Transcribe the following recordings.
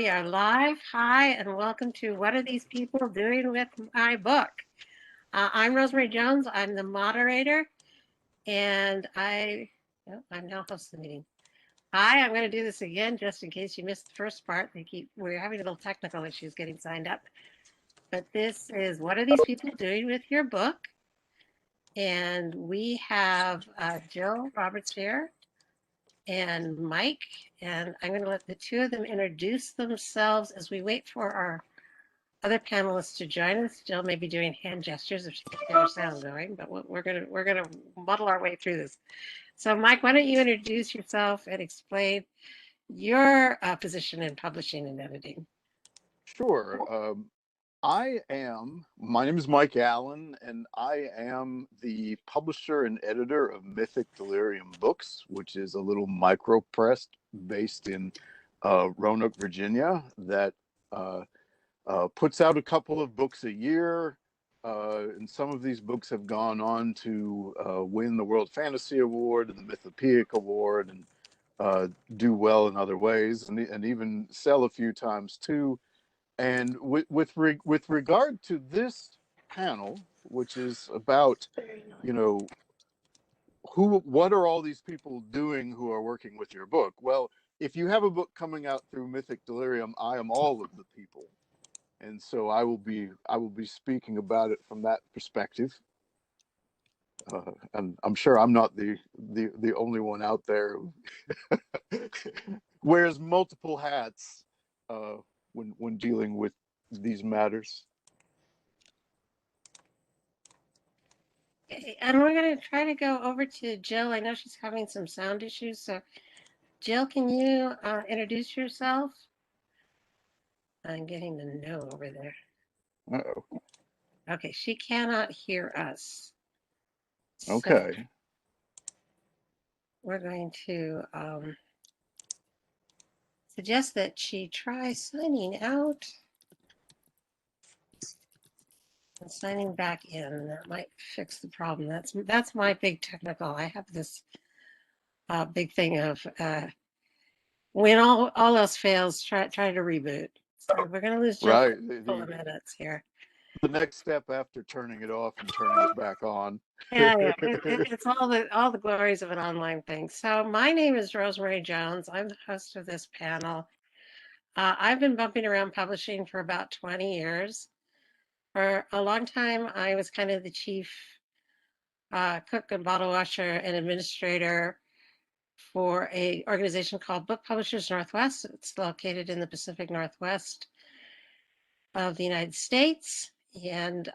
We are live. Hi, and welcome to What Are These People Doing with My Book? I'm Rosemary Jones. I'm the moderator, and I'm now hosting the meeting. Hi, I'm going to do this again just in case you missed the first part. We're having a little technical issues getting signed up. But this is What Are These People Doing with Your Book? And we have Jill Roberts here and Mike, and I'm going to let the two of them introduce themselves as we wait for our other panelists to join us. Jill may be doing hand gestures if she can get her sound going, but we're gonna muddle our way through this. So, Mike, why don't you introduce yourself and explain your position in publishing and editing? Sure. My name is Mike Allen, and I am the publisher and editor of Mythic Delirium Books, which is a little micro press based in Roanoke, Virginia, that puts out a couple of books a year. And some of these books have gone on to win the World Fantasy Award and the Mythopoeic Award, and do well in other ways, and even sell a few times too. And with regard to this panel, which is about, what are all these people doing who are working with your book? Well, if you have a book coming out through Mythic Delirium, I am all of the people, and so I will be speaking about it from that perspective. And I'm sure I'm not the only one out there who wears multiple hats when dealing with these matters. Okay, and we're going to try to go over to Jill. I know she's having some sound issues, so Jill, can you introduce yourself? I'm getting the no over there. Uh-oh. Okay, she cannot hear us. Okay. So we're going to suggest that she try signing out and signing back in. That might fix the problem. That's my big technical. I have this big thing of when all else fails, try to reboot. So we're going to lose Jill Right. for a couple of minutes here. The next step after turning it off and turning it back on. Yeah. It's all the glories of an online thing. So my name is Rosemary Jones. I'm the host of this panel. I've been bumping around publishing for about 20 years. For a long time, I was kind of the chief cook and bottle washer and administrator for an organization called Book Publishers Northwest. It's located in the Pacific Northwest of the United States. And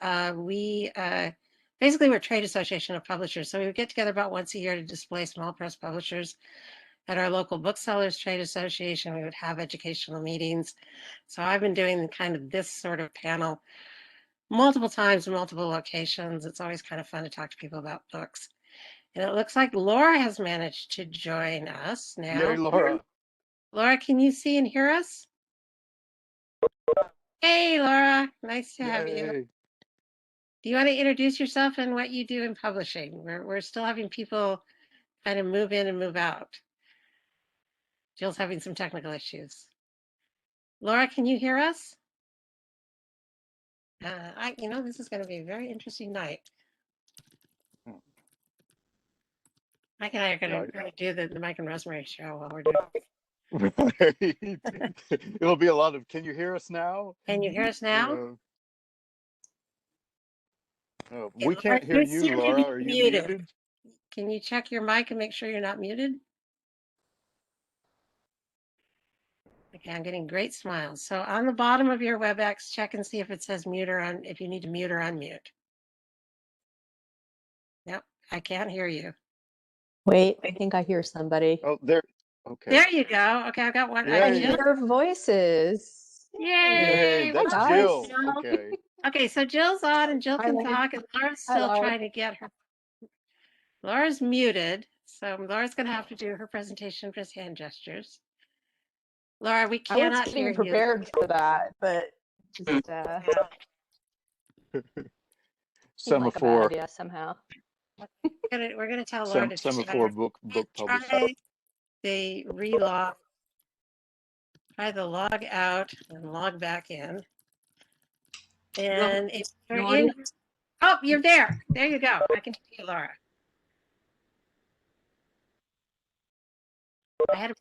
basically we're a trade association of publishers. So we would get together about once a year to display small press publishers at our local booksellers trade association. We would have educational meetings. So I've been doing kind of this sort of panel multiple times in multiple locations. It's always kind of fun to talk to people about books. And it looks like Laura has managed to join us now. Yay, Laura. Laura, can you see and hear us? Hey, Laura, nice to have you. Do you want to introduce yourself and what you do in publishing? We're still having people kind of move in and move out. Jill's having some technical issues. Laura, can you hear us? This is going to be a very interesting night. Mike and I are going to do the Mike and Rosemary show while we're doing it. Right. It'll be a lot of, can you hear us now? Can you hear us now? Oh, we can't hear you, Laura. Are you muted? Can you check your mic and make sure you're not muted? Okay, I'm getting great smiles. So on the bottom of your WebEx, check and see if it says mute or if you need to mute or unmute. Yep, I can't hear you. Wait, I think I hear somebody. Oh, there. Okay. There you go. Okay, I've got one. I hear voices. Yay! That's Jill. Okay. Okay, so Jill's on and Jill can talk, and Laura's still trying to get her. Laura's muted, so Laura's going to have to do her presentation with hand gestures. Laura, we cannot hear you. I was prepared for that, but just Semaphore. like a bad idea somehow. We're gonna tell Laura to Semaphore book publisher. Try the relog. try the log out and log back in. And if you're No in, audio? oh, you're there. There you go. I can see you, Laura. I had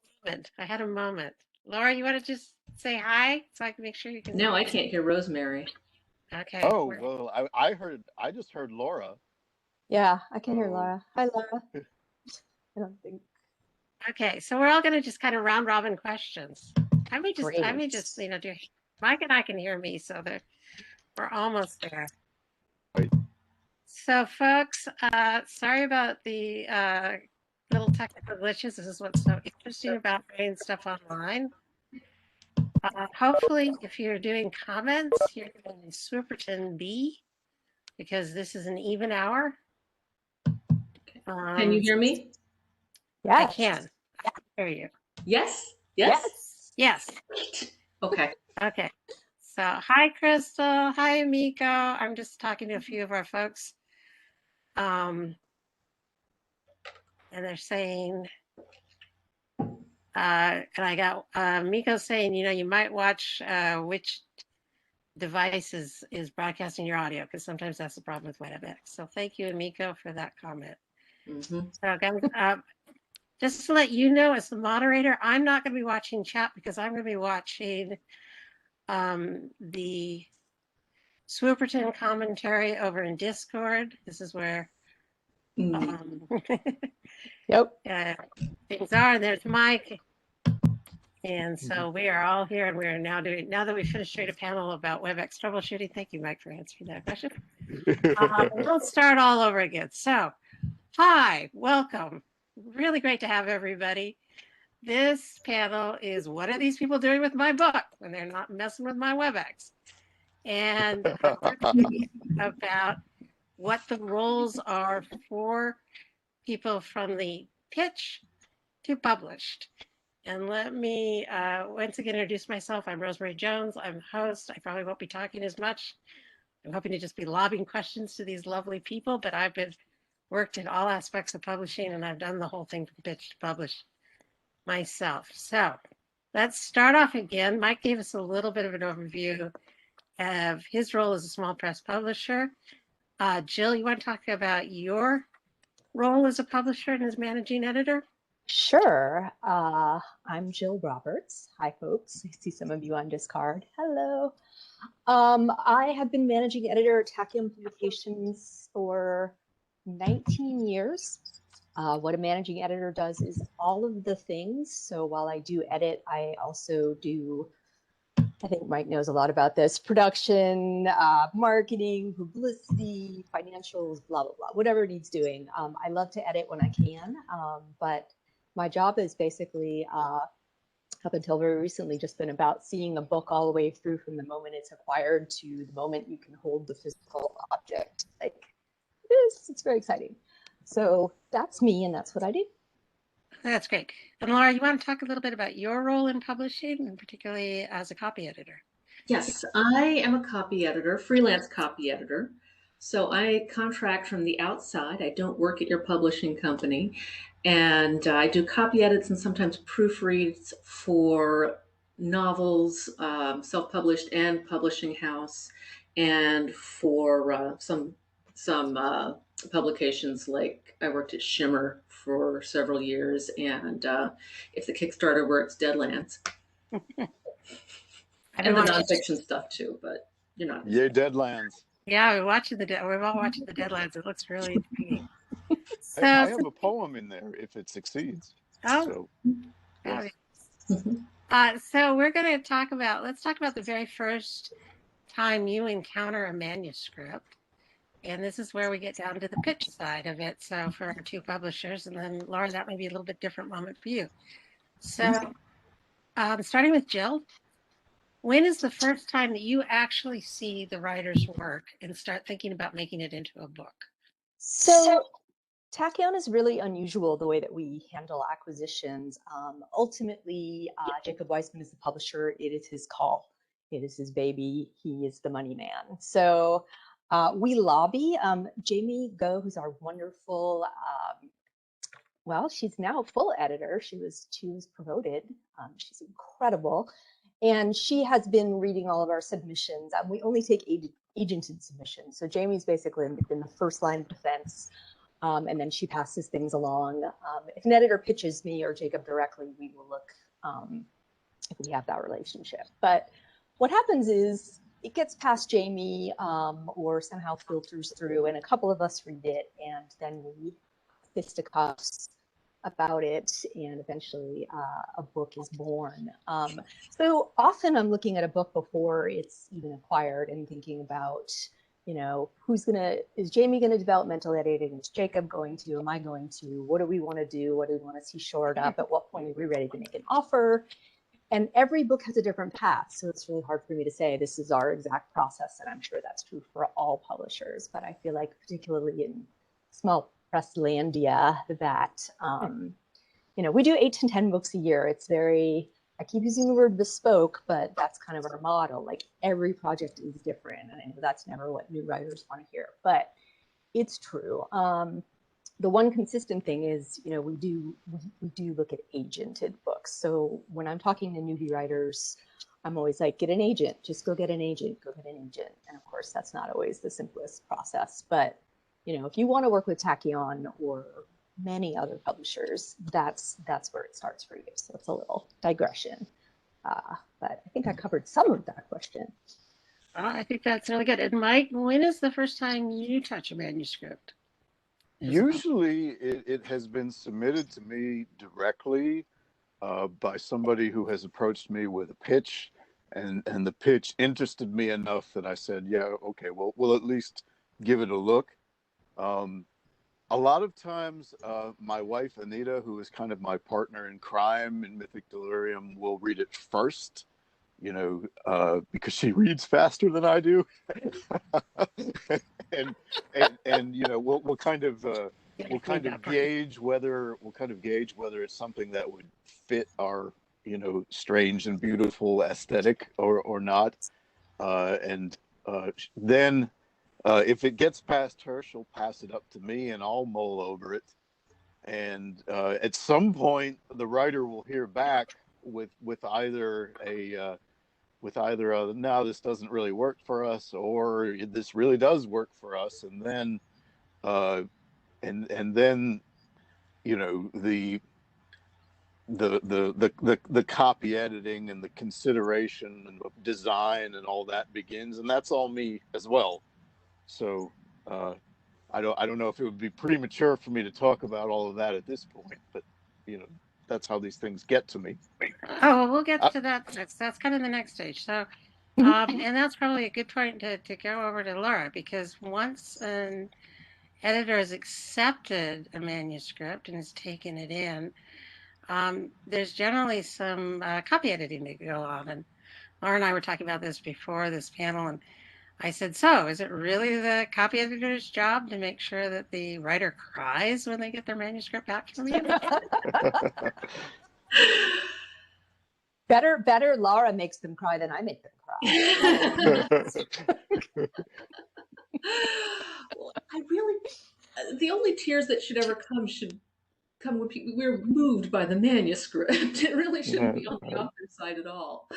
a moment. Laura, you want to just say hi so I can make sure you can. No, I can't hear Rosemary. Okay. Oh, we're- well, I just heard Laura. Yeah, I can hear Oh. Laura. Hi, Laura. I don't think. Okay, so we're all going to just kind of round robin questions. I may just, Great. do. Mike and I can hear me, so we're almost there. Right. So, folks, sorry about the little technical glitches. This is what's so interesting about writing stuff online. Hopefully, if you're doing comments, you're going to Swooperton B, because this is an even hour. Can you hear me? Yes. I can hear you. Yes? Yes? Yes. Okay. Okay. So, hi, Crystal. Hi, Miko. I'm just talking to a few of our folks. And they're saying, and I got Miko saying, you might watch which device is broadcasting your audio, because sometimes that's the problem with WebEx. So thank you, Miko, for that comment. Mm-hmm. So guys, just to let you know, as the moderator, I'm not going to be watching chat, because I'm going to be watching the Swooperton commentary over in Discord. This is where Yep. things are. And there's Mike. And so we are all here, and we're now that we finished straight a panel about WebEx troubleshooting. Thank you, Mike, for answering that question. We'll start all over again. So, hi, welcome. Really great to have everybody. This panel is what are these people doing with my book when they're not messing with my WebEx? And we're talking about what the roles are for people from the pitch to published. And let me once again introduce myself. I'm Rosemary Jones. I'm host. I probably won't be talking as much. I'm hoping to just be lobbing questions to these lovely people, but I've been worked in all aspects of publishing, and I've done the whole thing from pitch to publish myself. So let's start off again. Mike gave us a little bit of an overview of his role as a small press publisher. Jill, you want to talk about your role as a publisher and as managing editor? Sure. I'm Jill Roberts. Hi, folks. I see some of you on Discard. Hello. I have been managing editor at Tachyon Publications for 19 years. What a managing editor does is all of the things. So while I do edit, I also do, I think Mike knows a lot about this, production, marketing, publicity, financials, blah, blah, blah, whatever needs doing. I love to edit when I can, but my job is basically, up until very recently, just been about seeing a book all the way through from the moment it's acquired to the moment you can hold the physical object. Like this, it's very exciting. So that's me, and that's what I do. That's great. And Laura, you want to talk a little bit about your role in publishing, and particularly as a copy editor? Yes, I am a copy editor, freelance copy editor. So I contract from the outside. I don't work at your publishing company. And I do copy edits and sometimes proofreads for novels, self-published and publishing house, and for some publications, like I worked at Shimmer for several years, and if the Kickstarter works, Deadlands. And the nonfiction stuff too, but you're not. Yay, Deadlands. Yeah, we're all watching the Deadlands. It looks really intriguing. So, I have a poem in there if it succeeds. oh, So, yes. So we're going to talk about, let's talk about the very first time you encounter a manuscript. And this is where we get down to the pitch side of it. So for our two publishers, and then Laura, that may be a little bit different moment for you. So starting with Jill, when is the first time that you actually see the writer's work and start thinking about making it into a book? So Tachyon is really unusual the way that we handle acquisitions. Ultimately, Jacob Weissman is the publisher. It is his call. It is his baby. He is the money man. So we lobby. Jamie Go, who's our wonderful well, she's now a full editor. She was promoted. She's incredible. And she has been reading all of our submissions. We only take agented submissions. So Jamie's basically been the first line of defense. And then she passes things along. If an editor pitches me or Jacob directly, we will look if we have that relationship. But what happens is it gets past Jamie or somehow filters through, and a couple of us read it, and then we fisticuffs about it, and eventually a book is born. So often I'm looking at a book before it's even acquired and thinking about, is Jamie going to developmental editing? Is Jacob going to? Am I going to? What do we want to do? What do we want to see shored up? At what point are we ready to make an offer? And every book has a different path. So it's really hard for me to say this is our exact process. And I'm sure that's true for all publishers. But I feel like particularly in small press landia that, we do 8 to 10 books a year. It's very, I keep using the word bespoke, but that's kind of our model. Like every project is different. And I know that's never what new writers want to hear, but it's true. The one consistent thing is, we do look at agented books. So when I'm talking to newbie writers, I'm always like, get an agent, just go get an agent, go get an agent. And of course, that's not always the simplest process. But, if you want to work with Tachyon or many other publishers, that's where it starts for you. So it's a little digression. But I think I covered some of that question. I think that's really good. And Mike, when is the first time you touch a manuscript? Usually it has been submitted to me directly by somebody who has approached me with a pitch, and the pitch interested me enough that I said, yeah, okay, well, we'll at least give it a look. A lot of times my wife, Anita, who is kind of my partner in crime in Mythic Delirium, will read it first, because she reads faster than I do. and we'll kind of gauge whether it's something that would fit our strange and beautiful aesthetic or not, and then if it gets past her, she'll pass it up to me and I'll mull over it, and at some point the writer will hear back with either a no, this doesn't really work for us, or this really does work for us, and then the copy editing and the consideration and the design and all that begins, and that's all me as well. So I don't know if it would be premature for me to talk about all of that at this point, but that's how these things get to me. Oh, well, we'll get to that next. That's kind of the next stage. So, and that's probably a good point to go over to Laura, because once an editor has accepted a manuscript and has taken it in, there's generally some copy editing to go on. And Laura and I were talking about this before this panel, and I said, so is it really the copy editor's job to make sure that the writer cries when they get their manuscript back from you? Better Laura makes them cry than I make them cry. Well, the only tears that should ever come when we're moved by the manuscript. It really shouldn't be on the author's side at all.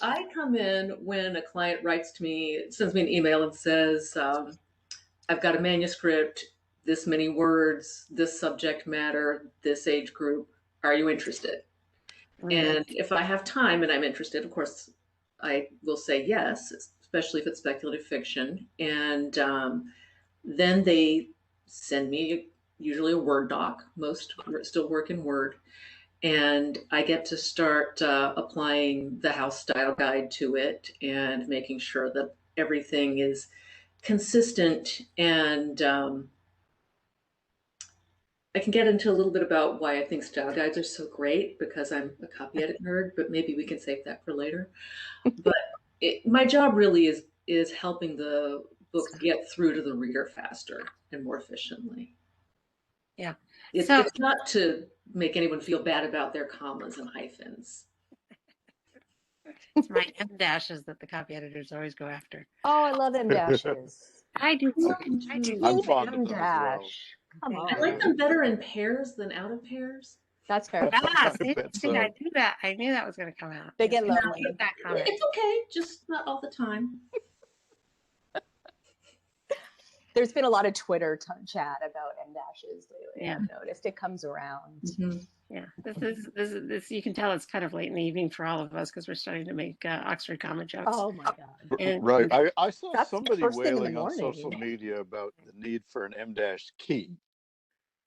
I come in when a client writes to me, sends me an email and says, I've got a manuscript, this many words, this subject matter, this age group. Are you interested? And if I have time and I'm interested, of course, I will say yes, especially if it's speculative fiction. And then they send me usually a Word doc. Most still work in Word. And I get to start applying the house style guide to it and making sure that everything is consistent. And I can get into a little bit about why I think style guides are so great, because I'm a copy edit nerd, but maybe we can save that for later. But my job really is helping the book get through to the reader faster and more efficiently. Yeah. It's not to make anyone feel bad about their commas and hyphens. It's my M dashes that the copy editors always go after. Oh, I love M dashes. I do. I'm fond of them as well. Come Okay. on. I like them better in pairs than out of pairs. That's fair. Ah, I see, bet see, I so. knew that. I knew that was going to come out. They Yes, get I did lonely. make that comment. It's okay, just not all the time. There's been a lot of Twitter chat about M dashes lately. Yeah. I've noticed it comes around. Mhm. Yeah, this. You can tell it's kind of late in the evening for all of us because we're starting to make Oxford common jokes. Oh my God. And Right. I saw That's somebody first thing in the wailing on morning. social media about the need for an M-dash key.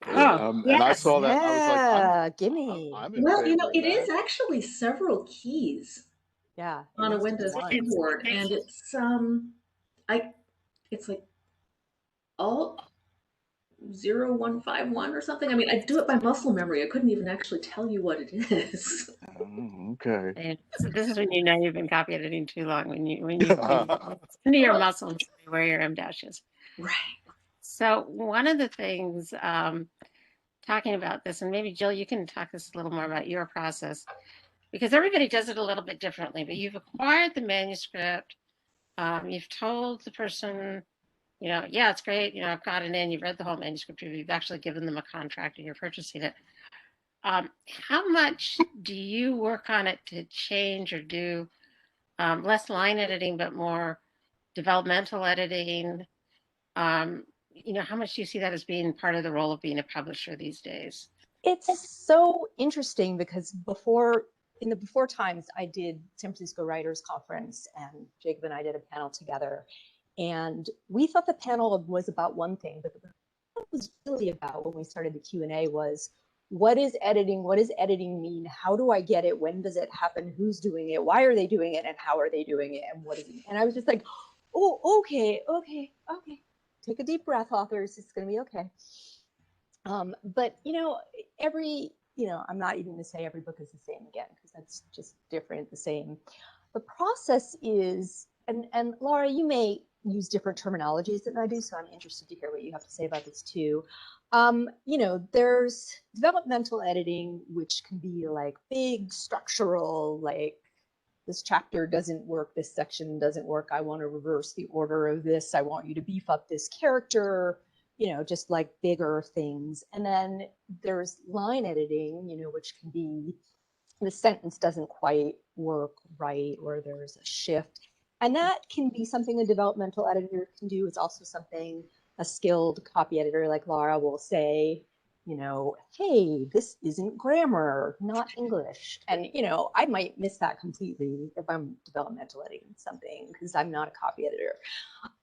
oh, And I yes. saw that and I was like, Yeah, gimme. I'm in Well, favor of it that. is actually several keys Yeah. on a it is Windows one. keyboard, and it's like Alt 0151 or something. I mean, I do it by muscle memory. I couldn't even actually tell you what it is. Oh, okay. And so this is when you know you've been copy editing too long. When it's into your muscles where your M dash is. Right. So one of the things talking about this, and maybe Jill, you can talk us a little more about your process because everybody does it a little bit differently. But you've acquired the manuscript. You've told the person, yeah, it's great. I've got it in. You've read the whole manuscript. You've actually given them a contract, and you're purchasing it. How much do you work on it to change or do less line editing, but more developmental editing? How much do you see that as being part of the role of being a publisher these days? It's so interesting because in the before times, I did San Francisco Writers Conference, and Jacob and I did a panel together. And we thought the panel was about one thing, but what it was really about when we started the Q&A was, what is editing? What does editing mean? How do I get it? When does it happen? Who's doing it? Why are they doing it? And how are they doing it? And what is it? And I was just like, oh, okay. Take a deep breath, authors. It's going to be okay. But I'm not even going to say every book is the same again, because that's just different, the same. The process is, and Laura, you may use different terminologies than I do, so I'm interested to hear what you have to say about this too. There's developmental editing, which can be like big structural, like this chapter doesn't work, this section doesn't work, I want to reverse the order of this, I want you to beef up this character, just like bigger things. And then there's line editing, which can be the sentence doesn't quite work right, or there's a shift. And that can be something a developmental editor can do. It's also something a skilled copy editor like Laura will say, hey, this isn't grammar, not English. And, I might miss that completely if I'm developmental editing something, because I'm not a copy editor.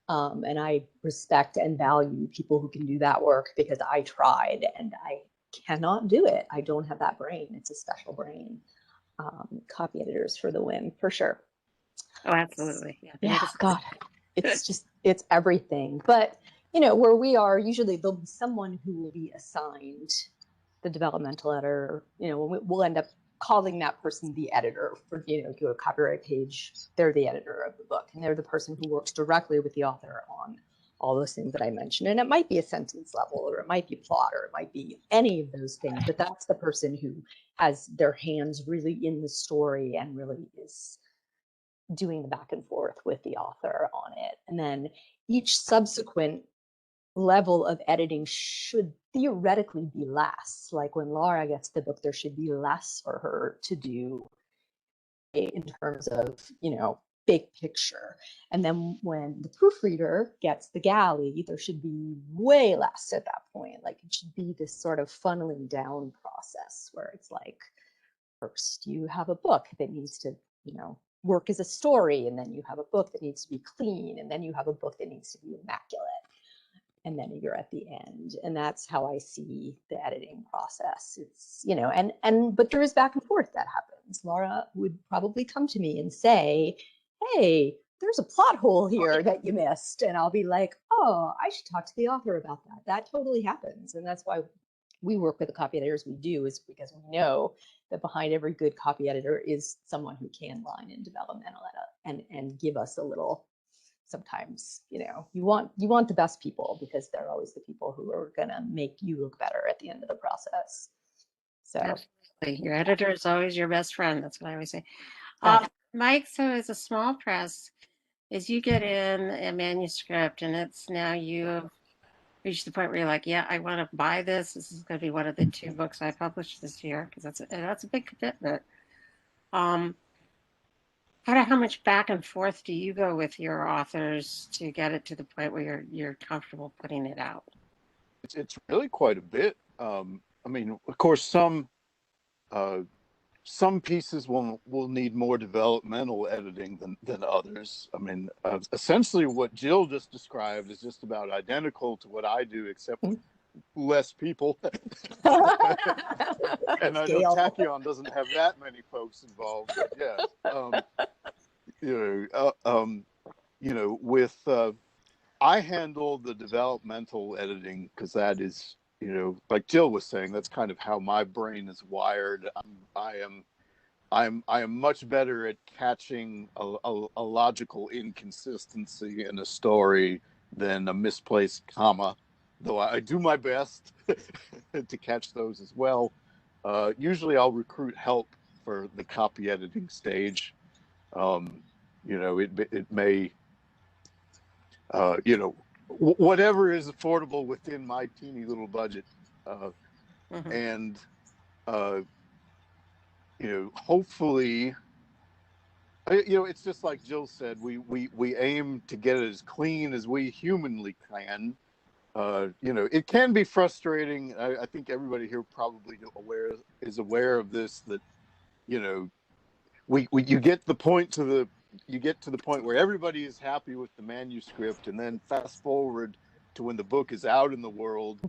And I respect and value people who can do that work, because I tried and I cannot do it. I don't have that brain. It's a special brain. Copy editors for the win, for sure. Oh, absolutely. Yeah, God, it's everything. But, where we are, usually there'll be someone who will be assigned the developmental editor. We'll end up calling that person the editor for, do a copyright page. They're the editor of the book, and they're the person who works directly with the author on all those things that I mentioned. And it might be a sentence level, or it might be plot, or it might be any of those things, but that's the person who has their hands really in the story and really is doing the back and forth with the author on it. And then each subsequent level of editing should theoretically be less. Like when Laura gets the book, there should be less for her to do in terms of, big picture. And then when the proofreader gets the galley, there should be way less at that point. Like it should be this sort of funneling down process where it's like, first you have a book that needs to, work as a story, and then you have a book that needs to be clean, and then you have a book that needs to be immaculate, and then you're at the end. And that's how I see the editing process. It's, but there is back and forth that happens. Laura would probably come to me and say, hey, there's a plot hole here that you missed. And I'll be like, oh, I should talk to the author about that. That totally happens. And that's why we work with the copy editors we do, is because we know that behind every good copy editor is someone who can line in developmental edit and give us a little. Sometimes, you want the best people, because they're always the people who are going to make you look better at the end of the process. So absolutely, your editor is always your best friend. That's what I always say. Mike, so as a small press, as you get in a manuscript and it's now you reached the point where you're like, yeah, I want to buy this. This is going to be one of the 2 books I publish this year, because that's a big commitment. How much back and forth do you go with your authors to get it to the point where you're comfortable putting it out? It's really quite a bit. I mean, of course, some pieces will need more developmental editing than others. I mean, essentially what Jill just described is just about identical to what I do, except with less people. And I know Tachyon doesn't have that many folks involved, but yeah. With I handle the developmental editing because that is, like Jill was saying, that's kind of how my brain is wired. I am much better at catching a logical inconsistency in a story than a misplaced comma, though I do my best to catch those as well. Usually I'll recruit help for the copy editing stage. It may, whatever is affordable within my teeny little budget. And, hopefully, it's just like Jill said, we aim to get it as clean as we humanly can. It can be frustrating. I think everybody here probably is aware of this, that, you get to the point where everybody is happy with the manuscript, and then fast forward to when the book is out in the world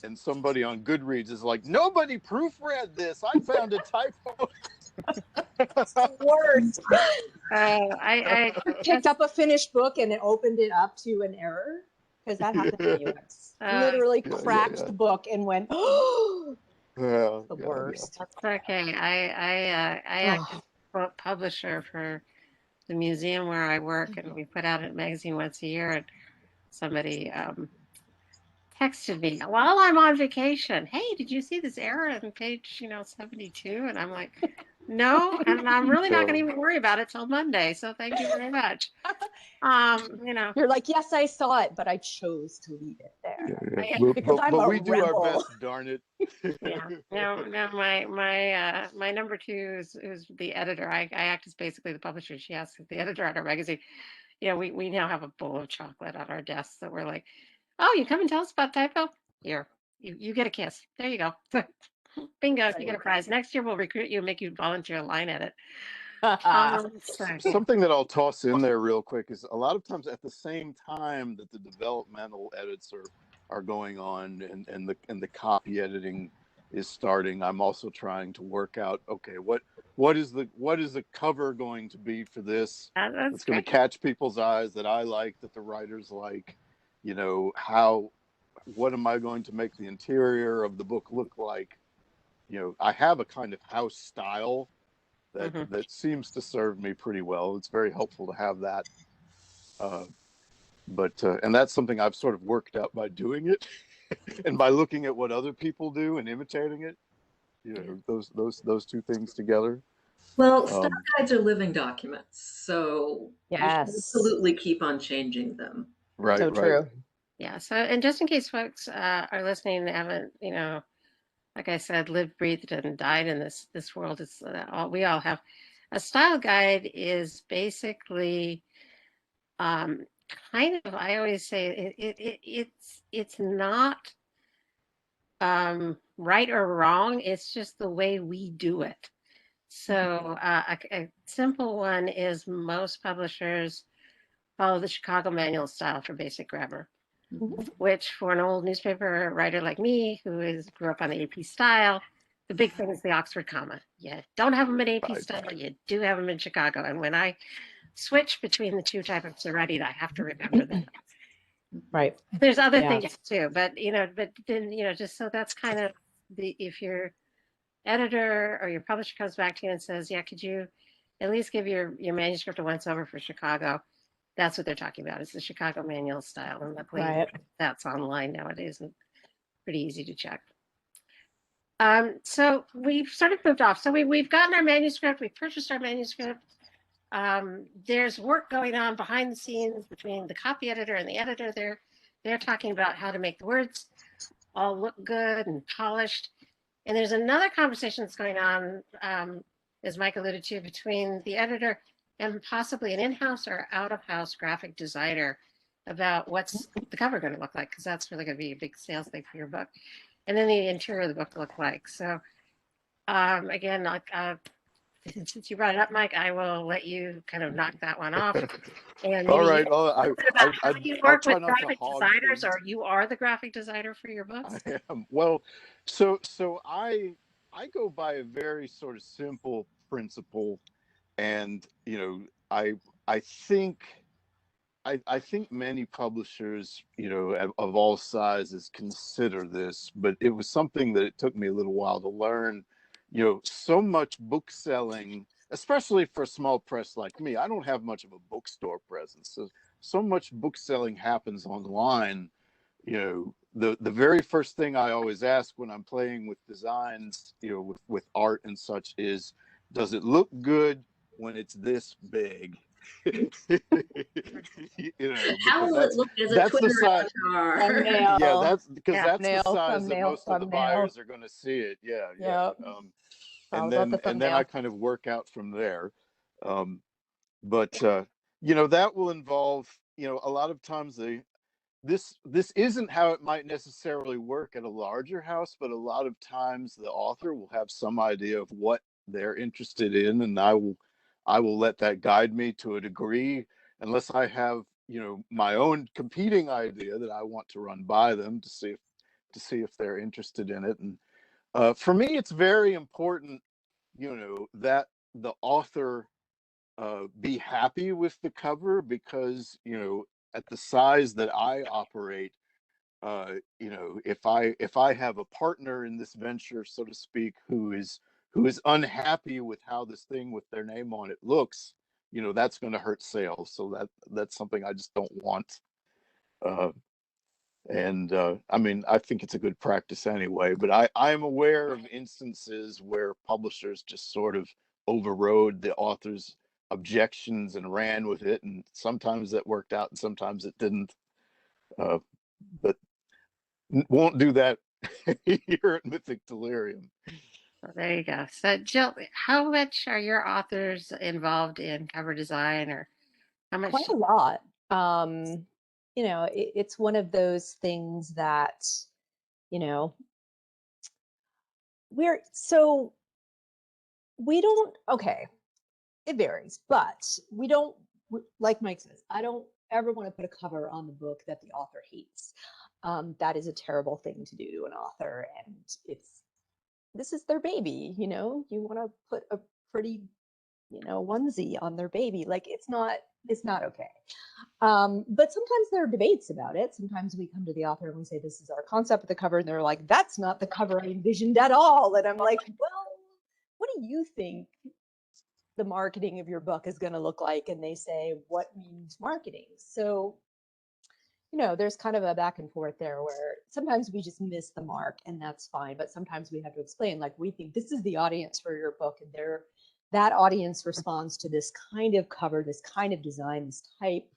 and somebody on Goodreads is like, nobody proofread this, I found a typo. It's the worst. I picked up a finished book and it opened it up to an error, because that happened to me once. Literally cracked the book and went, oh, the worst. That's okay. I act as publisher for the museum where I work, and we put out a magazine once a year, and somebody texted me while I'm on vacation, hey, did you see this error on page 72? And I'm like, no, and I'm really not going to even worry about it till Monday, so thank you very much. You're like, yes, I saw it, but I chose to leave it there. But we do our best, darn it. No, my number 2 is the editor. I act as basically the publisher. She asks the editor at our magazine. We now have a bowl of chocolate on our desks that we're like, oh, you come and tell us about typo? Here, you get a kiss. There you go. Bingo, you get a prize. Next year we'll recruit you and make you volunteer a line edit. Something that I'll toss in there real quick is a lot of times at the same time that the developmental edits are going on and the copy editing is starting, I'm also trying to work out, okay, what is the cover going to be for this? It's going to catch people's eyes, that I like, that the writers like. What am I going to make the interior of the book look like? I have a kind of house style that seems to serve me pretty well. It's very helpful to have that. And that's something I've sort of worked out by doing it and by looking at what other people do and imitating it. Those two things together. Well, stock guides are living documents, so yes, you should absolutely keep on changing them. Right. So true. Yeah. So, and just in case folks are listening and haven't, like I said, lived, breathed, and died in this world, it's we all have. A style guide is basically kind of, I always say it's not right or wrong. It's just the way we do it. So a simple one is most publishers follow the Chicago Manual style for basic grammar, which for an old newspaper writer like me, who grew up on the AP style, the big thing is the Oxford comma. You don't have them in AP style, you do have them in Chicago. And when I switch between the two types of writing, I have to remember that. Right. There's other things too, but then just so that's kind of if your editor or your publisher comes back to you and says, yeah, could you at least give your manuscript a once over for Chicago? That's what they're talking about. It's the Chicago Manual style, and luckily that's online nowadays and pretty easy to check. So we've sort of moved off. So we've gotten our manuscript. We've purchased our manuscript. There's work going on behind the scenes between the copy editor and the editor. they're talking about how to make the words all look good and polished. And there's another conversation that's going on, as Mike alluded to, between the editor and possibly an in-house or out-of-house graphic designer about what's the cover going to look like, because that's really going to be a big sales thing for your book. And then the interior of the book look like. So again, like, since you brought it up, Mike, I will let you kind of knock that one off. And All maybe right. about how you I'll work try with not to graphic hog designers, things. or you are the graphic designer for your books? I am. Well, so I go by a very sort of simple principle, and I think I think many publishers, of all sizes consider this, but it was something that it took me a little while to learn. So much book selling, especially for a small press like me, I don't have much of a bookstore presence. So much book selling happens online. The very first thing I always ask when I'm playing with designs, with art and such, is, does it look good when it's this big? How Because will it look as a that's the Twitter size. avatar? Thumbnail. Yeah, that's Yeah. the Thumbnail, size that thumbnail, most of the thumbnail. buyers are going to see it. Yeah, yeah. Yep. It's all about the And then I thumbnail. kind of work out from there. Um, but that will involve, a lot of times this isn't how it might necessarily work at a larger house, but a lot of times the author will have some idea of what they're interested in, and I will let that guide me to a degree, unless I have, my own competing idea that I want to run by them to see if they're interested in it. And for me, it's very important, that the author be happy with the cover, because at the size that I operate, if I have a partner in this venture, so to speak, who is unhappy with how this thing with their name on it looks, that's going to hurt sales. So that's something I just don't want. Uh, and I mean, I think it's a good practice anyway, but I'm aware of instances where publishers just sort of overrode the author's objections and ran with it, and sometimes that worked out and sometimes it didn't. uh, but won't do that here at Mythic Delirium. So there you go. So Jill, how much are your authors involved in cover design, or how much? Quite a lot. It's one of those things that, you know, we don't, okay, it varies, but we don't, like Mike says, I don't ever want to put a cover on the book that the author hates. That is a terrible thing to do to an author, and this is their baby, you want to put a pretty, onesie on their baby. Like, it's not okay. But sometimes there are debates about it. Sometimes we come to the author and we say, this is our concept of the cover, and they're like, that's not the cover I envisioned at all. And I'm like, well, what do you think the marketing of your book is going to look like? And they say, what means marketing? So, there's kind of a back and forth there, where sometimes we just miss the mark, and that's fine. But sometimes we have to explain, like, we think this is the audience for your book, and that audience responds to this kind of cover, this kind of design, this type,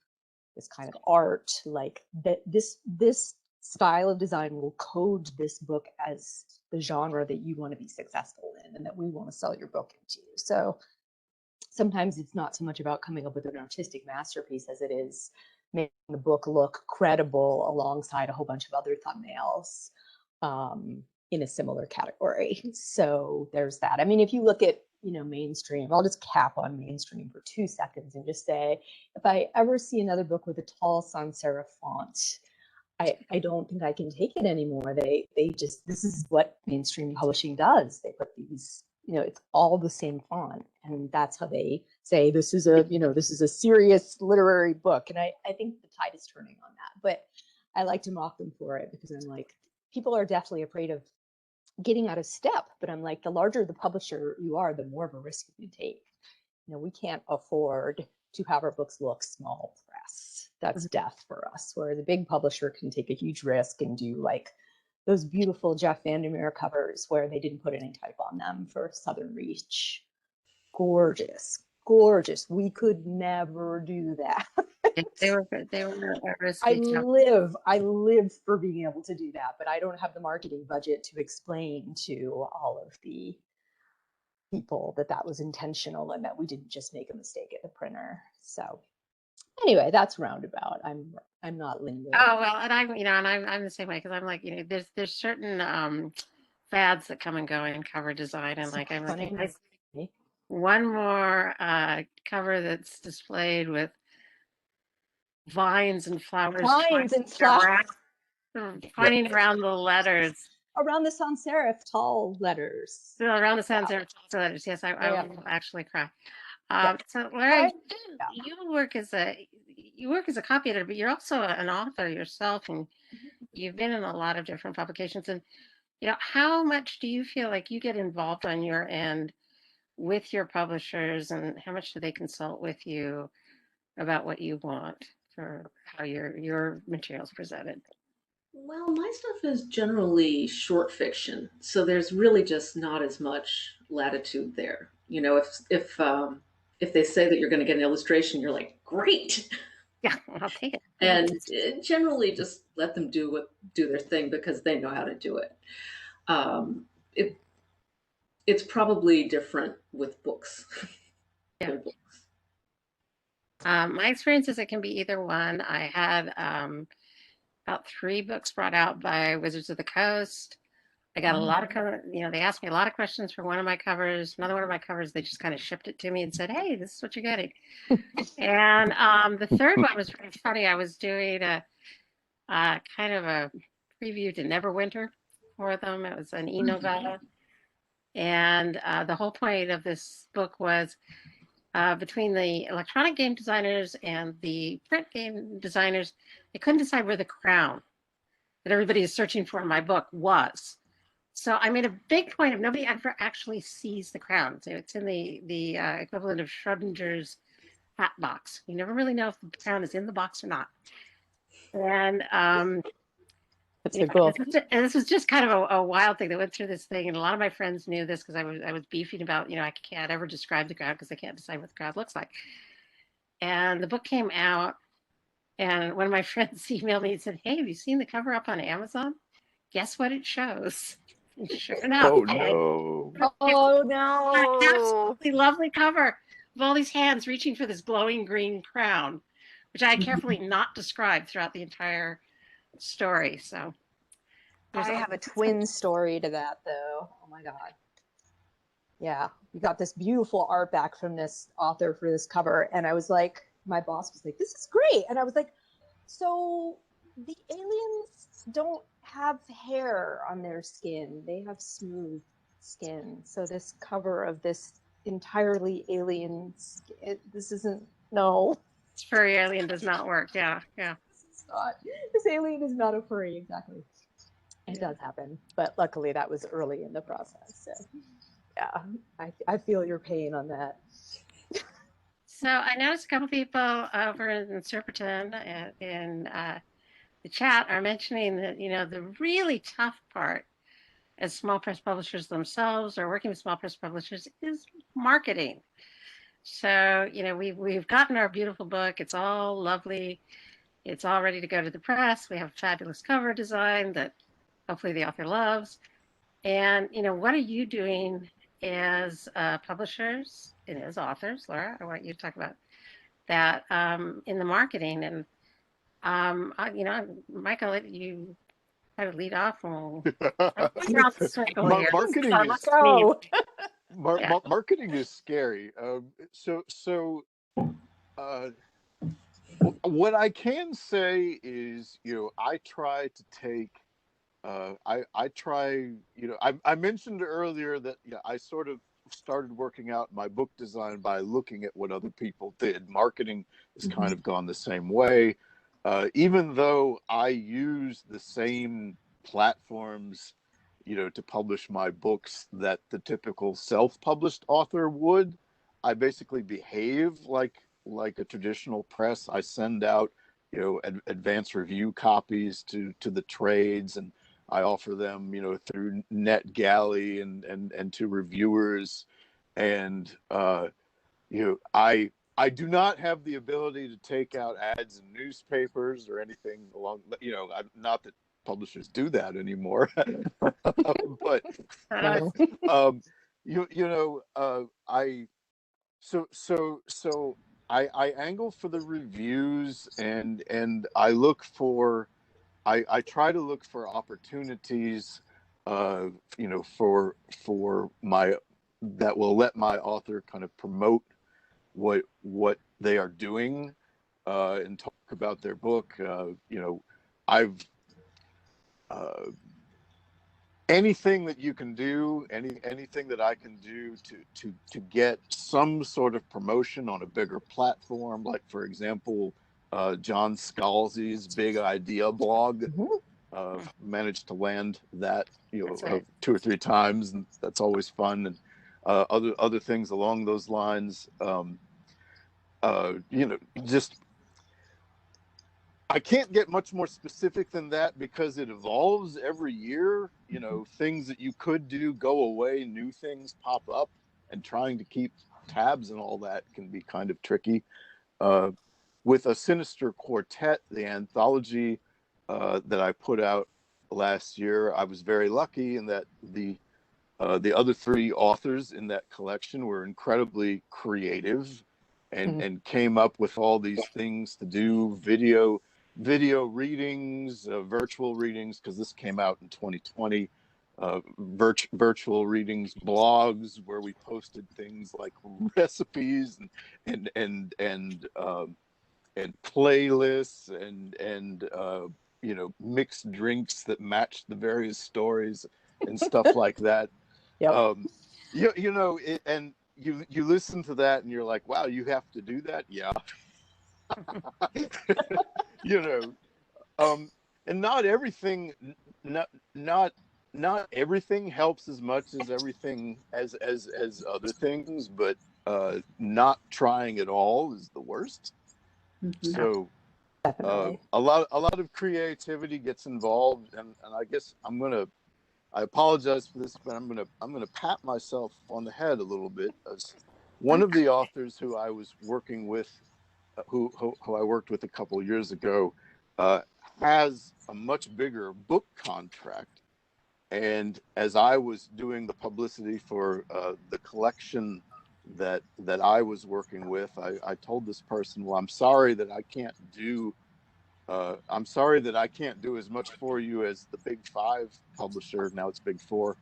this kind of art. Like, that this style of design will code this book as the genre that you want to be successful in and that we want to sell your book into. So sometimes it's not so much about coming up with an artistic masterpiece as it is making the book look credible alongside a whole bunch of other thumbnails in a similar category. So there's that. I mean, if you look at, mainstream, I'll just cap on mainstream for 2 seconds and just say, if I ever see another book with a tall sans serif font, I don't think I can take it anymore. They just, this is what mainstream publishing does. They put these, it's all the same font, and that's how they say this is a serious literary book. And I think the tide is turning on that. But I like to mock them for it, because I'm like, people are definitely afraid of getting out of step. But I'm like, the larger the publisher you are, the more of a risk you take. We can't afford to have our books look small press. That's death for us. Whereas a big publisher can take a huge risk and do, like, those beautiful Jeff Vandermeer covers where they didn't put any type on them for Southern Reach. Gorgeous, gorgeous. We could never do that. They were a I risky tough. live for being able to do that, but I don't have the marketing budget to explain to all of the people that that was intentional and that we didn't just make a mistake at the printer. So anyway, that's roundabout. I'm not linear. Oh well, and I'm the same way because I'm like, there's certain fads that come and go in cover design, and So like I'm funny. like, I see one more cover that's displayed with vines and flowers Vines and flowers pointing around the letters. around the sans serif tall letters. So around the sans serif letters. Yes, I Yeah. will actually cry. Yeah. So Larry, Alright. you work as a copy editor, but you're also an author yourself, and you've been in a lot of different publications. And how much do you feel like you get involved on your end with your publishers, and how much do they consult with you about what you want for how your materials presented? Well, my stuff is generally short fiction, so there's really just not as much latitude there. If they say that you're going to get an illustration, you're like, great, Yeah, I'll take it. and generally just let them do their thing because they know how to do it. Um, it it's probably different with books. Yeah. My experience is it can be either one. I had about 3 books brought out by Wizards of the Coast. I got a lot of cover, they asked me a lot of questions for one of my covers. Another one of my covers, they just kind of shipped it to me and said, "Hey, this is what you're getting." And the third one was pretty funny. I was doing a kind of a preview to Neverwinter for them. It was an e-novella. And the whole point of this book was between the electronic game designers and the print game designers, they couldn't decide where the crown that everybody is searching for in my book was. So I made a big point of nobody ever actually sees the crown. So it's in the equivalent of Schrodinger's hat box. You never really know if the crown is in the box or not. And That's so cool. and this was just kind of a wild thing that went through this thing. And a lot of my friends knew this because I was beefing about, I can't ever describe the crowd because I can't decide what the crowd looks like. And the book came out, and one of my friends emailed me and said, "Hey, have you seen the cover up on Amazon? Guess what it shows?" And sure enough. Oh no. Oh An no. absolutely lovely cover of all these hands reaching for this glowing green crown, which I carefully not described throughout the entire story. So I have a twin story to that though. Oh my God. Yeah, we got this beautiful art back from this author for this cover, and I was like, my boss was like, "This is great," and I was like, "So the aliens don't have hair on their skin; they have smooth skin. So this cover of this entirely alien skin, this isn't no. This furry alien does not work. Yeah. This alien is not a furry, exactly. It does happen, but luckily that was early in the process. So yeah, I feel your pain on that. So I noticed a couple people over in Serpentine in the chat are mentioning that, the really tough part as small press publishers themselves or working with small press publishers is marketing. So, we've gotten our beautiful book. It's all lovely. It's all ready to go to the press. We have a fabulous cover design that hopefully the author loves. And, what are you doing as publishers and as authors? Laura, I want you to talk about that in the marketing. And, Mike, I'll let you kind of lead off. Marketing is scary. What I can say is, I try to take. I mentioned earlier that I sort of started working out my book design by looking at what other people did. Marketing has kind of gone the same way. Even though I use the same platforms, to publish my books that the typical self-published author would, I basically behave like a traditional press. I send out, advanced review copies to the trades, and I offer them, through NetGalley and to reviewers. And, I I do not have the ability to take out ads in newspapers or anything along, not that publishers do that anymore, but um, I angle for the reviews, and I try to look for opportunities, for my that will let my author kind of promote what they are doing, and talk about their book. I've anything that you can do, anything that I can do to get some sort of promotion on a bigger platform, like for example, John Scalzi's Big Idea blog. Managed to land that right. 2 or 3 times, and that's always fun. And other things along those lines. Just I can't get much more specific than that because it evolves every year. Things that you could do go away, new things pop up, and trying to keep tabs and all that can be kind of tricky. With A Sinister Quartet, the anthology that I put out last year, I was very lucky in that the other 3 authors in that collection were incredibly creative and came up with all these things to do: video readings, virtual readings, because this came out in 2020. Virtual readings, blogs where we posted things like recipes and playlists and mixed drinks that matched the various stories and stuff like that. Yep. And you listen to that and you're like, wow, you have to do that. Yeah. And not everything, not everything helps as much as everything as other things, but not trying at all is the worst. So Definitely. a lot of creativity gets involved, and I guess I apologize for this, but I'm gonna pat myself on the head a little bit, as one of the authors who I was working with, who I worked with a couple of years ago, has a much bigger book contract, and as I was doing the publicity for the collection that I was working with, I told this person, well, I'm sorry that I can't do as much for you as the Big 5 publisher, now it's Big 4,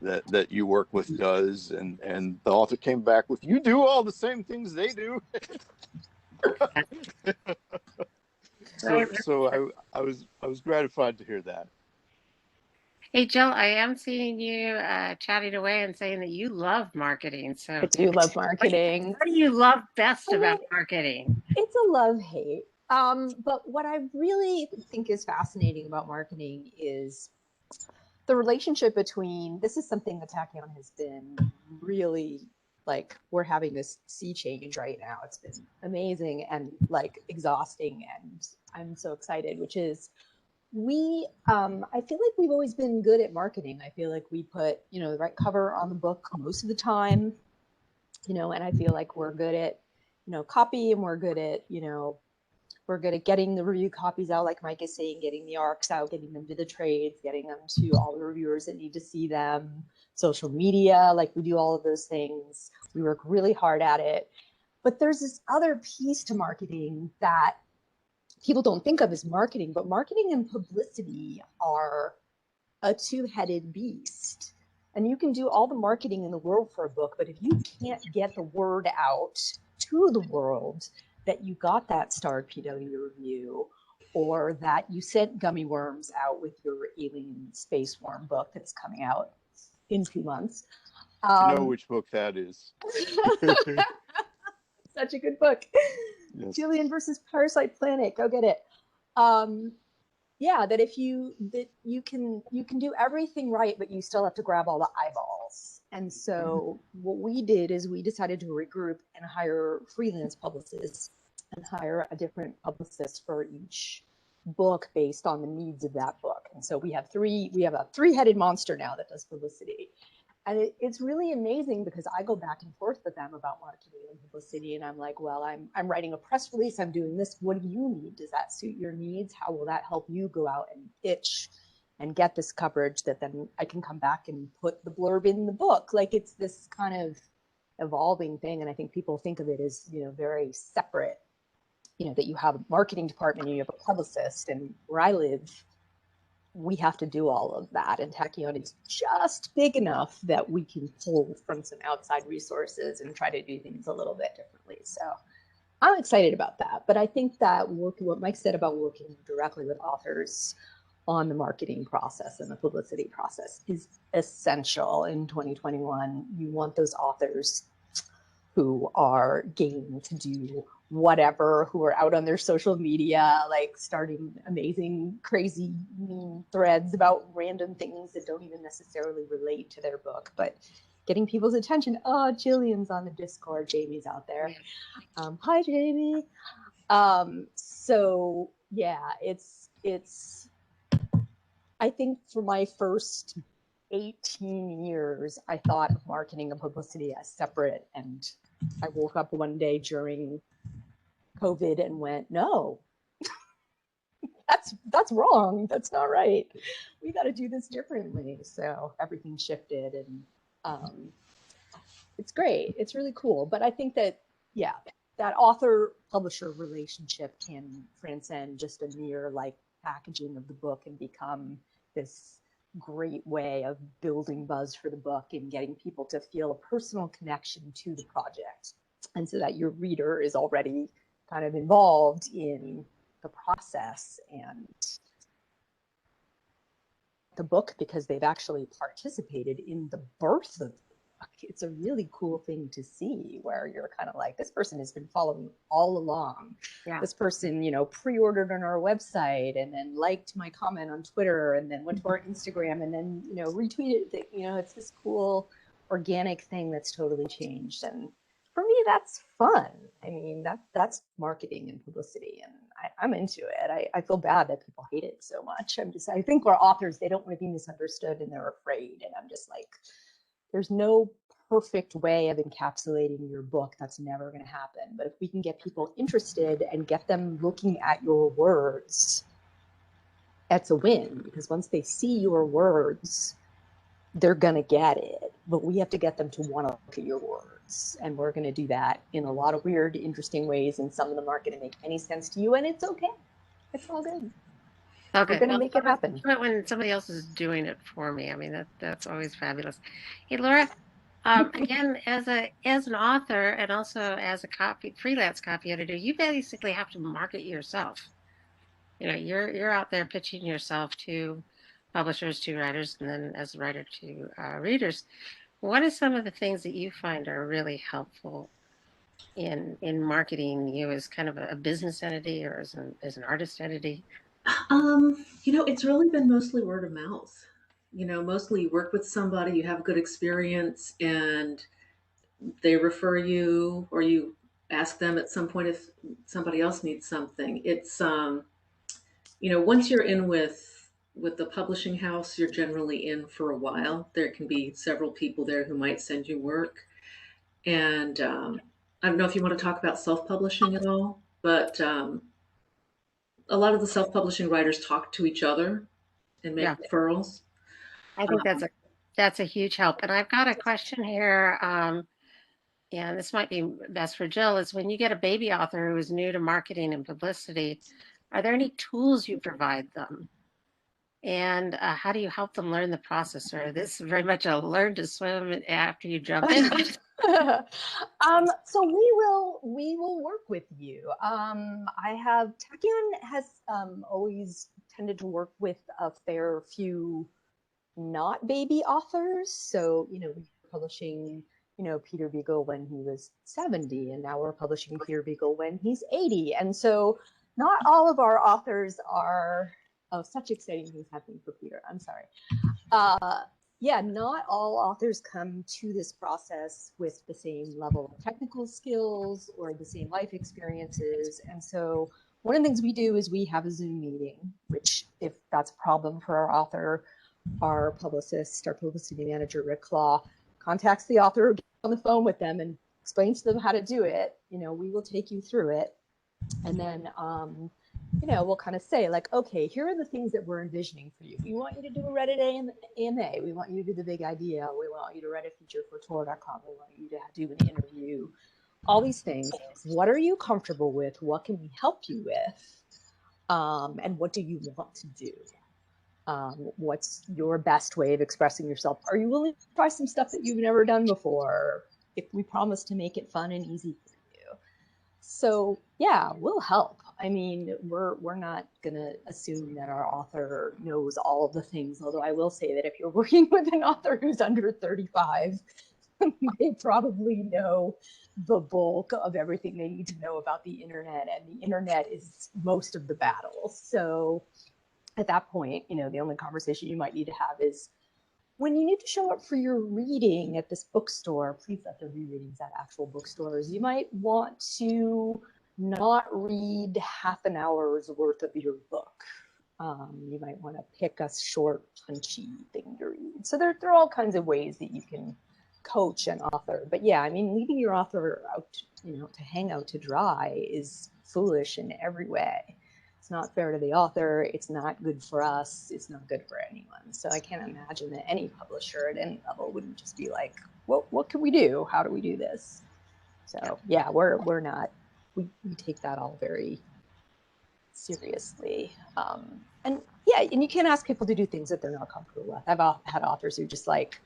that you work with does. And the author came back with, you do all the same things they do. So I was gratified to hear that. Hey, Jill, I am seeing you chatting away and saying that you love marketing. I So do love marketing. what do you love best about marketing? It's a love-hate. But what I really think is fascinating about marketing is the relationship between, this is something that Tachyon has been really, like, we're having this sea change right now. It's been amazing and like exhausting, and I'm so excited, which is I feel like we've always been good at marketing. I feel like we put, the right cover on the book most of the time, and I feel like we're good at, copy, and we're good at getting the review copies out, like Mike is saying, getting the arcs out, getting them to the trades, getting them to all the reviewers that need to see them, social media, like we do all of those things. We work really hard at it. But there's this other piece to marketing that people don't think of as marketing, but marketing and publicity are a two-headed beast. And you can do all the marketing in the world for a book, but if you can't get the word out to the world that you got that starred PW review, or that you sent gummy worms out with your alien space worm book that's coming out in 2 months. You know which book that is. Such a good book. Yes. Julian versus Parasite Planet. Go get it. That you can do everything right, but you still have to grab all the eyeballs. And so what we did is we decided to regroup and hire freelance publicists and hire a different publicist for each book based on the needs of that book. And so we have a 3-headed monster now that does publicity. And it's really amazing because I go back and forth with them about marketing and publicity. And I'm like, well, I'm writing a press release. I'm doing this. What do you need? Does that suit your needs? How will that help you go out and pitch and get this coverage that then I can come back and put the blurb in the book? Like, it's this kind of evolving thing. And I think people think of it as, very separate, that you have a marketing department and you have a publicist. And where I live, we have to do all of that. And Tachyon is just big enough that we can pull from some outside resources and try to do things a little bit differently. So I'm excited about that. But I think that what Mike said about working directly with authors on the marketing process and the publicity process is essential in 2021. You want those authors who are game to do whatever, who are out on their social media, like starting amazing, crazy mean threads about random things that don't even necessarily relate to their book, but getting people's attention. Oh, Jillian's on the Discord. Jamie's out there. Hi, Jamie. So yeah, it's, I think for my first 18 years, I thought of marketing and publicity as separate. And I woke up one day during COVID and went, no, that's wrong. That's not right. We got to do this differently. So everything shifted, and it's great. It's really cool. But I think that, yeah, that author-publisher relationship can transcend just a mere like packaging of the book and become this great way of building buzz for the book and getting people to feel a personal connection to the project. And so that your reader is already kind of involved in the process and the book because they've actually participated in the birth of the book. It's a really cool thing to see where you're kind of like, this person has been following all along. Yeah. This person, pre-ordered on our website and then liked my comment on Twitter and then went to our Instagram and then, retweeted it. It's this cool organic thing that's totally changed. And for me, that's fun. I mean, that's marketing and publicity, and I'm into it. I feel bad that people hate it so much. I think we're authors, they don't want to be misunderstood and they're afraid. And I'm just like, there's no perfect way of encapsulating your book. That's never going to happen. But if we can get people interested and get them looking at your words, that's a win, because once they see your words, they're going to get it. But we have to get them to want to look at your words. And we're going to do that in a lot of weird, interesting ways. And some of them aren't going to make any sense to you. And it's okay. It's all good. Okay. We're going to make it happen. When somebody else is doing it for me. I mean, that's always fabulous. Hey, Laura, again, as an author and also as a freelance copy editor, you basically have to market yourself. You're out there pitching yourself to publishers, to writers, and then as a writer to readers. What are some of the things that you find are really helpful in marketing you as kind of a business entity or as an artist entity? It's really been mostly word of mouth. Mostly you work with somebody, you have a good experience, and they refer you, or you ask them at some point if somebody else needs something. It's once you're in with the publishing house, you're generally in for a while. There can be several people there who might send you work. And I don't know if you want to talk about self-publishing at all, but a lot of the self-publishing writers talk to each other and make referrals. I think that's a huge help. And I've got a question here, and this might be best for Jill, is when you get a baby author who is new to marketing and publicity, are there any tools you provide them? And how do you help them learn the process? Or this is very much a learn to swim after you jump in? So we will work with you. Tachyon has always tended to work with a fair few not baby authors. So, we're publishing, Peter Beagle when he was 70, and now we're publishing Peter Beagle when he's 80. And so not all of our authors are, such exciting things happening for Peter. I'm sorry. Not all authors come to this process with the same level of technical skills or the same life experiences. And so one of the things we do is we have a Zoom meeting, which if that's a problem for our author, our publicist, our publicity manager, Rick Claw, contacts the author, gets on the phone with them and explains to them how to do it. We will take you through it. And then, we'll kind of say like, okay, here are the things that we're envisioning for you. We want you to do a Reddit AMA. We want you to do the big idea. We want you to write a feature for Tor.com. We want you to do an interview. All these things. What are you comfortable with? What can we help you with? And what do you want to do? What's your best way of expressing yourself? Are you willing to try some stuff that you've never done before? If we promise to make it fun and easy for you. So yeah, we'll help. I mean, we're not gonna assume that our author knows all of the things, although I will say that if you're working with an author who's under 35, they probably know the bulk of everything they need to know about the internet, and the internet is most of the battle. So at that point, the only conversation you might need to have is, when you need to show up for your reading at this bookstore, please let the rereadings at actual bookstores. You might want to not read half an hour's worth of your book. You might want to pick a short, punchy thing to read. So there are all kinds of ways that you can coach an author. But yeah, I mean, leaving your author out, to hang out to dry is foolish in every way. It's not fair to the author. It's not good for us. It's not good for anyone. So I can't imagine that any publisher at any level wouldn't just be like, well, what can we do? How do we do this? So yeah, we're not, we take that all very seriously. And you can't ask people to do things that they're not comfortable with. I've had authors who just like,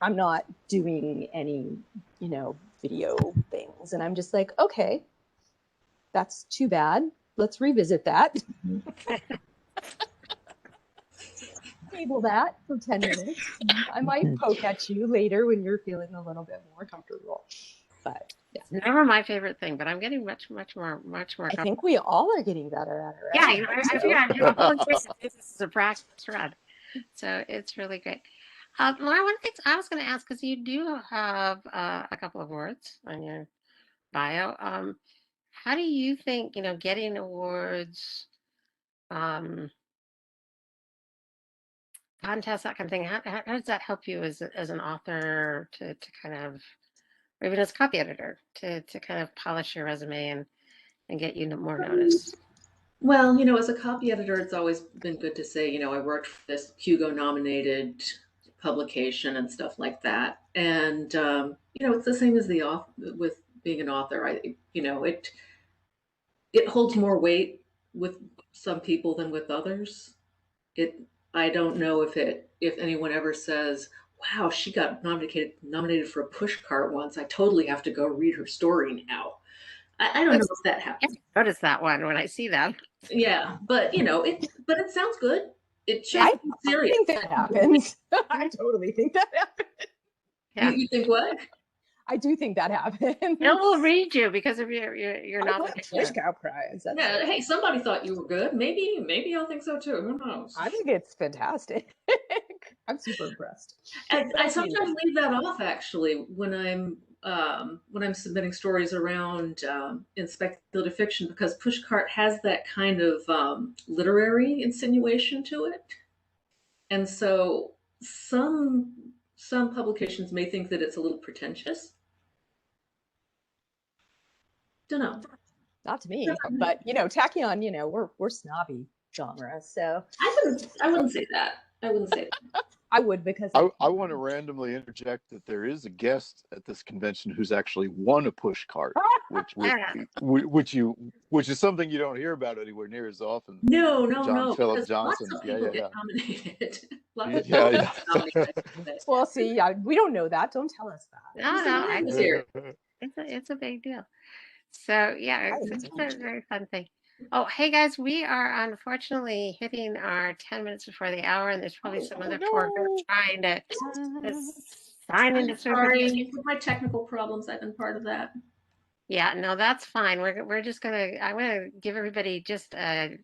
I'm not doing any, video things. And I'm just like, okay, that's too bad. Let's revisit that. Table that for 10 minutes. I might poke at you later when you're feeling a little bit more comfortable. But yeah. It's never my favorite thing, but I'm getting much more. I think we all are getting better at it. Right? Yeah, I figure I'm volunteering. This is a practice run, so it's really great. Laura, one thing I was going to ask, because you do have a couple of awards on your bio. How do you think getting awards, contests, that kind of thing? How does that help you as an author to kind of, or even as a copy editor, to kind of polish your resume and get you more notice? Well, as a copy editor, it's always been good to say, I worked for this Hugo nominated publication and stuff like that. And, it's the same as with being an author. It holds more weight with some people than with others. I don't know if anyone ever says, wow, she got nominated for a pushcart once. I totally have to go read her story now. I don't know if that happens. I notice that one when I see them. Yeah, but but it sounds good. It should be serious. I think that happens. I totally think that happens. Yeah. You think what? I do think that happens. Bill will read you because of your nomination. Pushcart prize. Yeah, hey, somebody thought you were good. Maybe I'll think so too. Who knows? I think it's fantastic. I'm super impressed. I sometimes leave that off actually when I'm submitting stories around in speculative fiction, because pushcart has that kind of literary insinuation to it, and so some publications may think that it's a little pretentious. Don't know. Not to me, but Tachyon, we're snobby genre, so I wouldn't say that. I wouldn't say that. I would, because I want to randomly interject that there is a guest at this convention who's actually won a push cart, which is something you don't hear about anywhere near as often. No. John Philip Johnson. Lots of people get nominated. Yeah. Well, see, we don't know that. Don't tell us that. No, it's a big deal. So yeah, it's a very fun thing. Oh, hey guys, we are unfortunately hitting our 10 minutes before the hour, and there's probably some other poor girl trying to sign into Sorry, with my technical problems, I've been part of that. Yeah, no, that's fine. I'm gonna give everybody just a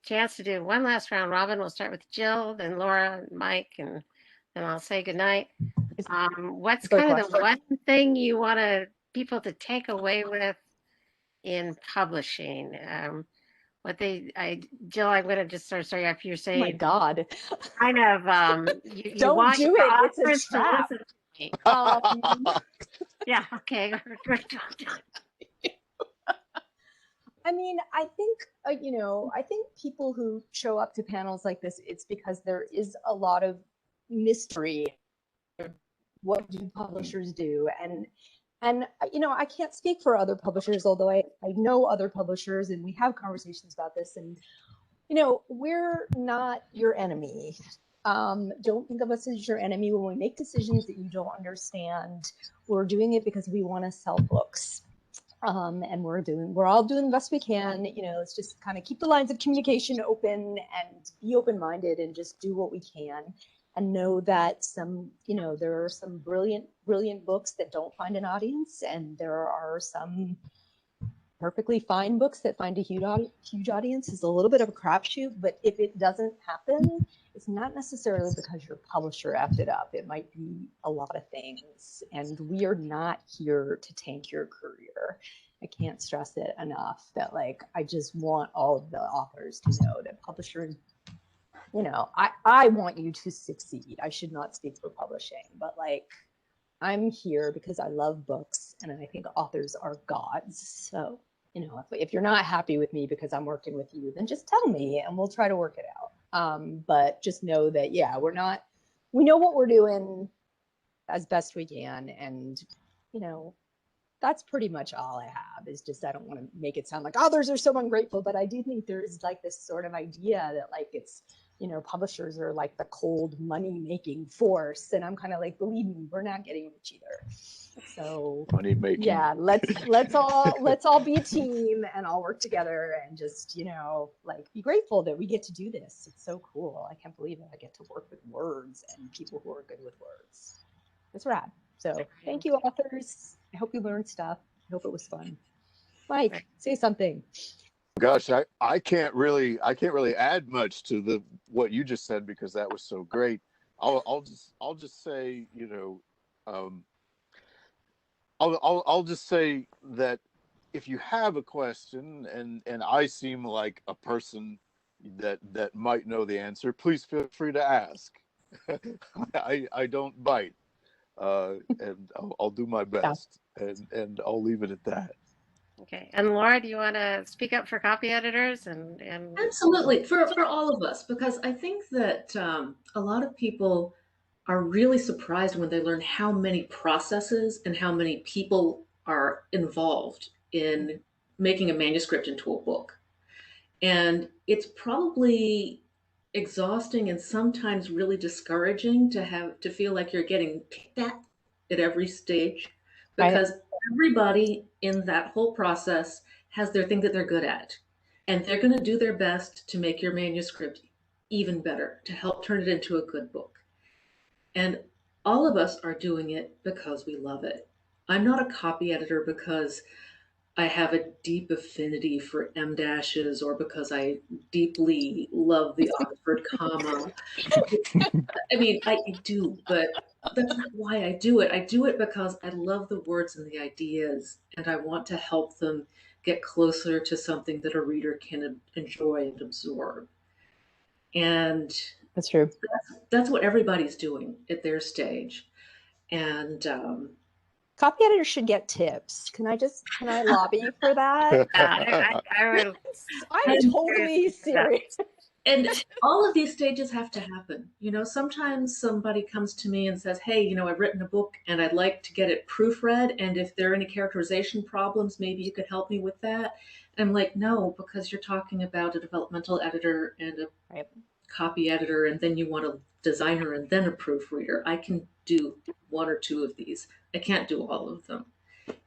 chance to do one last round robin. We'll start with Jill, then Laura, and Mike, and then I'll say goodnight. What's kind of the one thing you want people to take away with in publishing? Jill, I'm going to just start sorry after you're Oh my saying God. kind of, you Don't want do your it. It's a audience to trap. listen to me. Um, Yeah, okay. I mean, I think, I think people who show up to panels like this, it's because there is a lot of mystery. What do publishers do? And I can't speak for other publishers, although I know other publishers and we have conversations about this. And, we're not your enemy. Don't think of us as your enemy when we make decisions that you don't understand. We're doing it because we want to sell books. And we're all doing the best we can. Let's just kind of keep the lines of communication open and be open-minded and just do what we can, and know that there are some brilliant books that don't find an audience, and there are some perfectly fine books that find a huge audience. Is a little bit of a crapshoot, but if it doesn't happen, it's not necessarily because your publisher effed it up. It might be a lot of things, and we are not here to tank your career. I can't stress it enough that I just want all of the authors to know that publishers, I want you to succeed. I should not speak for publishing, but I'm here because I love books and I think authors are gods. So, if you're not happy with me because I'm working with you, then just tell me and we'll try to work it out. But just know that, we know what we're doing as best we can. And, that's pretty much all I have. Is just, I don't want to make it sound like others are so ungrateful, but I do think there's this sort of idea that it's, publishers are the cold money making force. And I'm kind of believe me, we're not getting rich either. So Money making. yeah, let's all be a team and all work together and just, be grateful that we get to do this. It's so cool. I can't believe it. I get to work with words and people who are good with words. It's rad. So thank you, authors. I hope you learned stuff. I hope it was fun. Mike, say something. Gosh, I can't really add much to what you just said because that was so great. I'll just say, I'll just say that if you have a question and I seem like a person that might know the answer, please feel free to ask. I don't bite, and I'll do my best, and I'll leave it at that. Okay. And Laura, do you want to speak up for copy editors and Absolutely, for all of us, because I think that a lot of people are really surprised when they learn how many processes and how many people are involved in making a manuscript into a book. And it's probably exhausting and sometimes really discouraging to feel like you're getting picked at every stage, because everybody in that whole process has their thing that they're good at. And they're going to do their best to make your manuscript even better, to help turn it into a good book. And all of us are doing it because we love it. I'm not a copy editor because I have a deep affinity for M dashes or because I deeply love the Oxford comma. I mean, I do, but that's not why I do it. I do it because I love the words and the ideas, and I want to help them get closer to something that a reader can enjoy and absorb. And that's true. That's what everybody's doing at their stage. And copy editors should get tips. Can I lobby for that? I'm totally serious. And all of these stages have to happen. Sometimes somebody comes to me and says, hey, I've written a book and I'd like to get it proofread. And if there are any characterization problems, maybe you could help me with that. And I'm like, no, because you're talking about a developmental editor and a copy editor, and then you want a designer and then a proofreader. I can do one or two of these. I can't do all of them.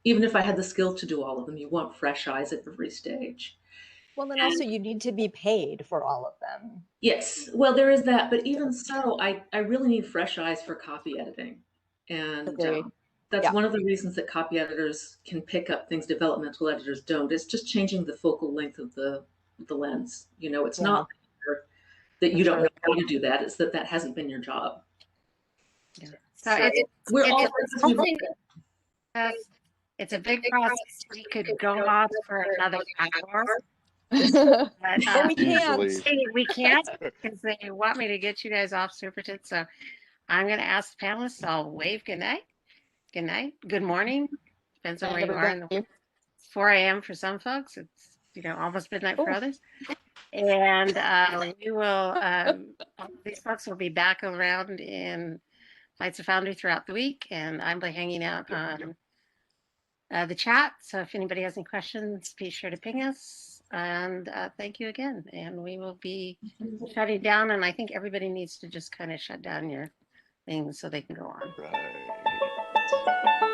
Even if I had the skill to do all of them, you want fresh eyes at every stage. Well, then also you need to be paid for all of them. Yes, well, there is that. But even so, I really need fresh eyes for copy editing. And that's one of the reasons that copy editors can pick up things developmental editors don't. It's just changing the focal length of the lens. It's not that you don't know how to do that. It's that hasn't been your job. Yeah. So it's a big process. We could go on for another hour But, Or we can't. Easily. we can't because they want me to get you guys off Super Tit. So I'm going to ask the panelists. I'll wave good night. Good night. Good morning. Depends on where you are. In the, Everybody. 4 a.m. for some folks. It's, almost midnight for Oh. others. And we will, these folks will be back around in Flights of Foundry throughout the week. And I'll be hanging out on the chat. So if anybody has any questions, be sure to ping us. And thank you again. And we will be shutting down. And I think everybody needs to just kind of shut down your things so they can go on. Right.